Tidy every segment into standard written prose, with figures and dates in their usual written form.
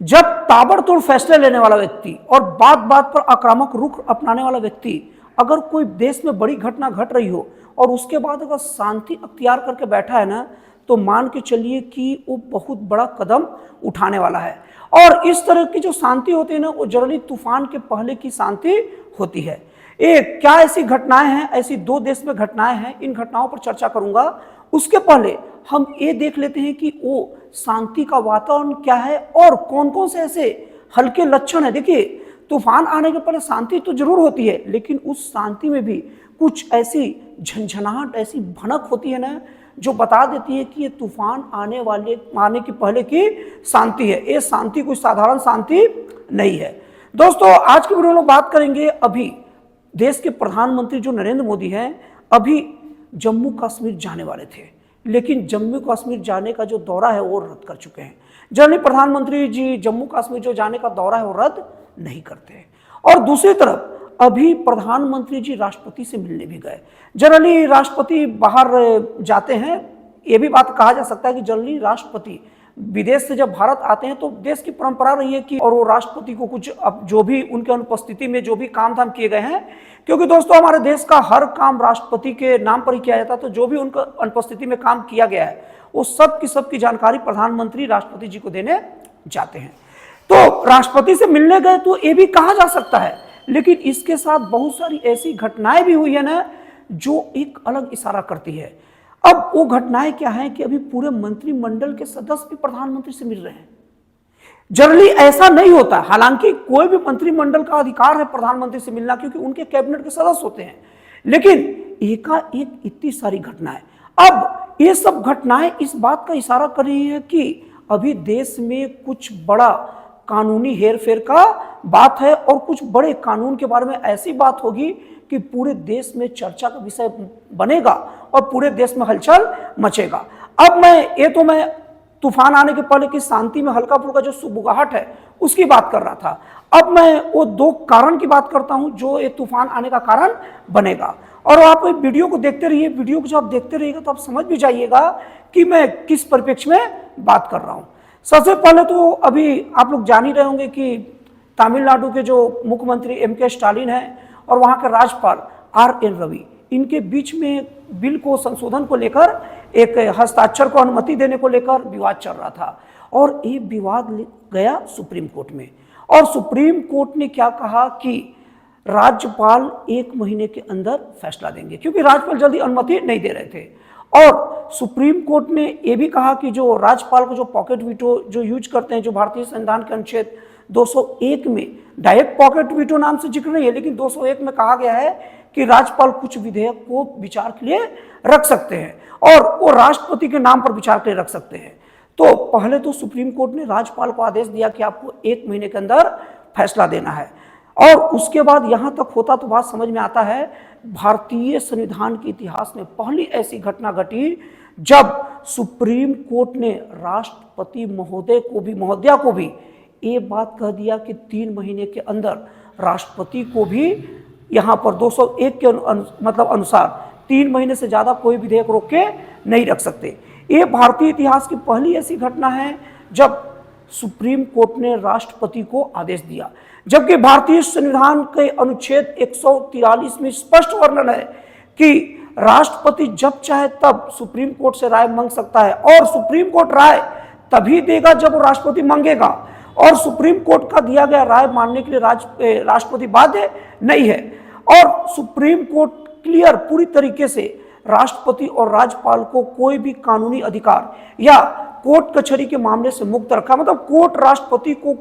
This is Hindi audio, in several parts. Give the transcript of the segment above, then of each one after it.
जब ताबड़तोड़ फैसले लेने वाला व्यक्ति और बात बात पर आक्रामक रुख अपनाने वाला व्यक्ति, अगर कोई देश में बड़ी घटना घट रही हो और उसके बाद अगर शांति अख्तियार करके बैठा है ना, तो मान के चलिए कि वो बहुत बड़ा कदम उठाने वाला है। और इस तरह की जो शांति होती है ना, वो जनरली तूफान के पहले की शांति होती है। क्या ऐसी घटनाएं हैं, ऐसी 2 देश में घटनाएं हैं, इन घटनाओं पर चर्चा करूंगा। उसके पहले हम ये देख लेते हैं कि वो शांति का वातावरण क्या है और कौन कौन से ऐसे हल्के लक्षण है। देखिए, तूफान आने के पहले शांति तो जरूर होती है, लेकिन उस शांति में भी कुछ ऐसी झंझनाहट, ऐसी भनक होती है ना, जो बता देती है कि ये तूफान आने के पहले की शांति है। ये शांति कोई साधारण शांति नहीं है। दोस्तों, आज की वीडियो में बात करेंगे, अभी देश के प्रधानमंत्री जो नरेंद्र मोदी हैं, अभी जम्मू कश्मीर जाने वाले थे, लेकिन जम्मू कश्मीर जाने का जो दौरा है वो रद्द कर चुके हैं। जनरली प्रधानमंत्री जी जम्मू कश्मीर जो जाने का दौरा है वो रद्द नहीं करते। और दूसरी तरफ अभी प्रधानमंत्री जी राष्ट्रपति से मिलने भी गए। जनरली राष्ट्रपति बाहर जाते हैं, ये भी बात कहा जा सकता है कि जनरली राष्ट्रपति विदेश से जब भारत आते हैं तो देश की परंपरा रही है कि और वो राष्ट्रपति को कुछ अब जो भी उनके अनुपस्थिति में जो भी काम धाम किए गए हैं, क्योंकि दोस्तों हमारे देश का हर काम राष्ट्रपति के नाम पर ही किया जाता है, तो जो भी उनका अनुपस्थिति में काम किया गया है वो सब की जानकारी प्रधानमंत्री राष्ट्रपति जी को देने जाते हैं। तो राष्ट्रपति से मिलने गए तो ये भी कहा जा सकता है, लेकिन इसके साथ बहुत सारी ऐसी घटनाएं भी हुई है ना, जो एक अलग इशारा करती है। अब वो घटनाएं क्या है कि अभी पूरे मंत्रिमंडल के सदस्य भी प्रधानमंत्री से मिल रहे हैं। जनरली ऐसा नहीं होता, हालांकि कोई भी मंत्रिमंडल का अधिकार है प्रधानमंत्री से मिलना, क्योंकि उनके कैबिनेट के सदस्य होते हैं, लेकिन एकाएक इतनी सारी घटनाएं। अब ये सब घटनाएं इस बात का इशारा कर रही है कि अभी देश में कुछ बड़ा कानूनी हेरफेर का बात है और कुछ बड़े कानून के बारे में ऐसी बात होगी कि पूरे देश में चर्चा का विषय बनेगा और पूरे देश में हलचल मचेगा। अब मैं तूफान आने के पहले की शांति में हल्का फुल्का जो सुबुगाहट है उसकी बात कर रहा था। अब मैं वो 2 कारण की बात करता हूं जो ये तूफान आने का कारण बनेगा। और आप वीडियो को देखते रहिए, वीडियो को जब आप देखते रहिएगा तो आप समझ भी जाइएगा कि मैं किस परिप्रेक्ष्य में बात कर रहा हूं। सबसे पहले तो अभी आप लोग जान ही रहे होंगे कि तमिलनाडु के जो मुख्यमंत्री MK स्टालिन हैं और वहाँ के राज्यपाल RN रवि, इनके बीच में बिल को संशोधन को लेकर एक हस्ताक्षर को अनुमति देने को लेकर विवाद चल रहा था और ये विवाद गया सुप्रीम कोर्ट में। और सुप्रीम कोर्ट ने क्या कहा कि राज्यपाल 1 महीने के अंदर फैसला देंगे, क्योंकि राज्यपाल जल्दी अनुमति नहीं दे रहे थे। और सुप्रीम कोर्ट ने यह भी कहा कि जो राज्यपाल को जो पॉकेट वीटो जो यूज करते हैं, जो भारतीय संविधान के अनुच्छेद 201 में, डायरेक्ट पॉकेट वीटो नाम से जिक्र नहीं है, लेकिन 201 में कहा गया है कि राज्यपाल कुछ विधेयक को विचार के लिए रख सकते हैं और वो राष्ट्रपति के नाम पर विचार के लिए रख सकते हैं। तो पहले तो सुप्रीम कोर्ट ने राज्यपाल को आदेश दिया कि आपको 1 महीने के अंदर फैसला देना है। और उसके बाद यहां तक होता तो बात समझ में आता है, भारतीय संविधान के इतिहास में पहली ऐसी घटना घटी जब सुप्रीम कोर्ट ने राष्ट्रपति महोदया को भी ये बात कह दिया कि 3 महीने के अंदर राष्ट्रपति को भी यहाँ पर 201 के मतलब अनुसार 3 महीने से ज़्यादा कोई विधेयक रोक के नहीं रख सकते। ये भारतीय इतिहास की पहली ऐसी घटना है जब सुप्रीम कोर्ट ने राष्ट्रपति को आदेश दिया, जबकि भारतीय संविधान के अनुच्छेद 143 में स्पष्ट वर्णन है कि राष्ट्रपति जब चाहे तब सुप्रीम कोर्ट से राय मांग सकता है और सुप्रीम कोर्ट राय तभी देगा जब वो राष्ट्रपति मांगेगा, और सुप्रीम कोर्ट का दिया गया राय मानने के लिए राष्ट्रपति बाध्य नहीं है। और सुप्रीम कोर्ट क्लियर पूरी तरीके से राष्ट्रपति और राज्यपाल को कोई भी कानूनी अधिकार या कोर्ट कचहरी के मामले से मुक्त रखा, मतलब कोर्ट राष्ट्रपति को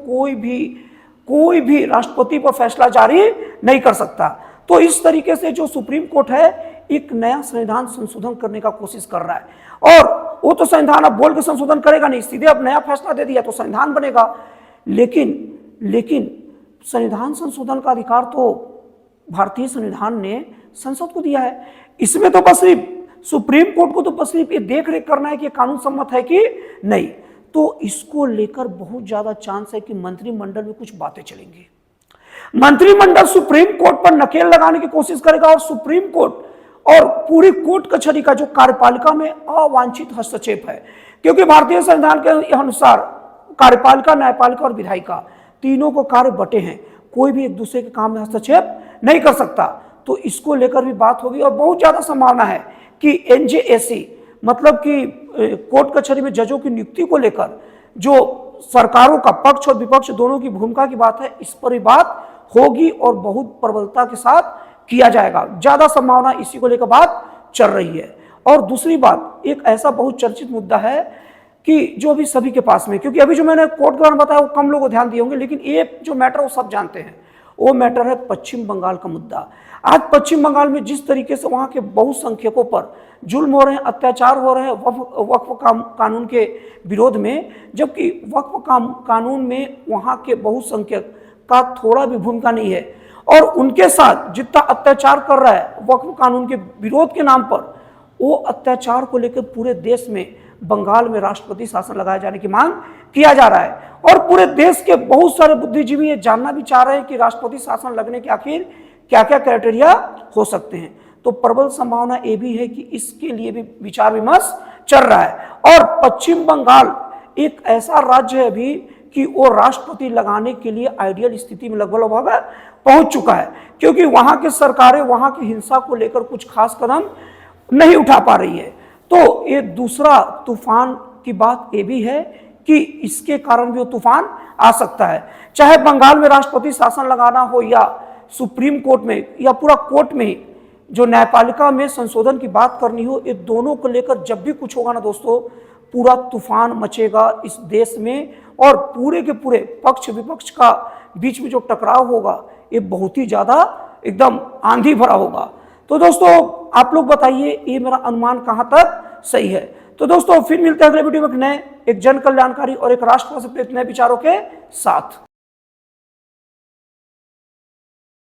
कोई भी राष्ट्रपति पर फैसला जारी नहीं कर सकता। तो इस तरीके से जो सुप्रीम कोर्ट है एक नया संविधान संशोधन करने का कोशिश कर रहा है, और वो तो संविधान अब बोल के संशोधन करेगा नहीं, सीधे अब नया फैसला दे दिया तो संविधान बनेगा। लेकिन संविधान संशोधन का अधिकार तो भारतीय संविधान ने संसद को दिया है। इसमें तो बस सिर्फ सुप्रीम कोर्ट को तो बस सिर्फ ये देख रेख करना है कि कानून सम्मत है कि नहीं। तो इसको लेकर बहुत ज्यादा चांस है कि मंत्रिमंडल में कुछ बातें चलेंगी। मंत्रिमंडल सुप्रीम कोर्ट पर नकेल लगाने की कोशिश करेगा और सुप्रीम कोर्ट और पूरी कोर्ट कचहरी का जो कार्यपालिका में अवांछित हस्तक्षेप है, क्योंकि भारतीय संविधान के अनुसार कार्यपालिका, न्यायपालिका और विधायिका तीनों को कार्य बटे हैं, कोई भी एक दूसरे के काम में हस्तक्षेप नहीं कर सकता। तो इसको लेकर भी बात होगी और बहुत ज्यादा संभावना है कि एनजेएसी मतलब कि कोर्ट कचहरी में जजों की नियुक्ति को लेकर जो सरकारों का पक्ष और विपक्ष दोनों की भूमिका की बात है, इस पर भी बात होगी और बहुत प्रबलता के साथ किया जाएगा। ज्यादा संभावना इसी को लेकर बात चल रही है। और दूसरी बात, एक ऐसा बहुत चर्चित मुद्दा है कि जो अभी सभी के पास में, क्योंकि अभी जो मैंने कोर्ट के बारे में बताया वो कम लोग ध्यान दिए होंगे, लेकिन ये जो मैटर वो सब जानते हैं, वो मैटर है पश्चिम बंगाल का मुद्दा। आज पश्चिम बंगाल में जिस तरीके से वहां के बहुसंख्यकों पर जुल्म हो रहे हैं, अत्याचार हो रहे हैं वक्फ कानून के विरोध में, जबकि वक्फ कानून में वहां के बहुसंख्यक का थोड़ा भी भूमिका नहीं है, और उनके साथ जितना अत्याचार कर रहा है वक्फ कानून के विरोध के नाम पर, वो अत्याचार को लेकर पूरे देश में बंगाल में राष्ट्रपति शासन लगाए जाने की मांग किया जा रहा है। और पूरे देश के बहुत सारे बुद्धिजीवी ये जानना भी चाह रहे हैं कि राष्ट्रपति शासन लगने के आखिर क्या क्या क्राइटेरिया हो सकते हैं। तो प्रबल संभावना ये भी है कि इसके लिए भी विचार विमर्श चल रहा है। और पश्चिम बंगाल एक ऐसा राज्य है अभी कि वो राष्ट्रपति लगाने के लिए आइडियल स्थिति में लगभग पहुंच चुका है, क्योंकि वहां की सरकारें वहां की हिंसा को लेकर कुछ खास कदम नहीं उठा पा रही है। तो ये दूसरा तूफान की बात ये भी है कि इसके कारण भी वो तूफान आ सकता है, चाहे बंगाल में राष्ट्रपति शासन लगाना हो या सुप्रीम कोर्ट में या पूरा कोर्ट में ही जो न्यायपालिका में संशोधन की बात करनी हो। ये दोनों को लेकर जब भी कुछ होगा ना दोस्तों, पूरा तूफान मचेगा इस देश में, और पूरे के पूरे पक्ष विपक्ष का बीच में जो टकराव होगा ये बहुत ही ज्यादा एकदम आंधी भरा होगा। तो दोस्तों आप लोग बताइए ये मेरा अनुमान कहां तक सही है। तो दोस्तों फिर मिलते हैं अगले वीडियो में एक जन कल्याणकारी और एक राष्ट्र से प्रेरित नए विचारों के साथ।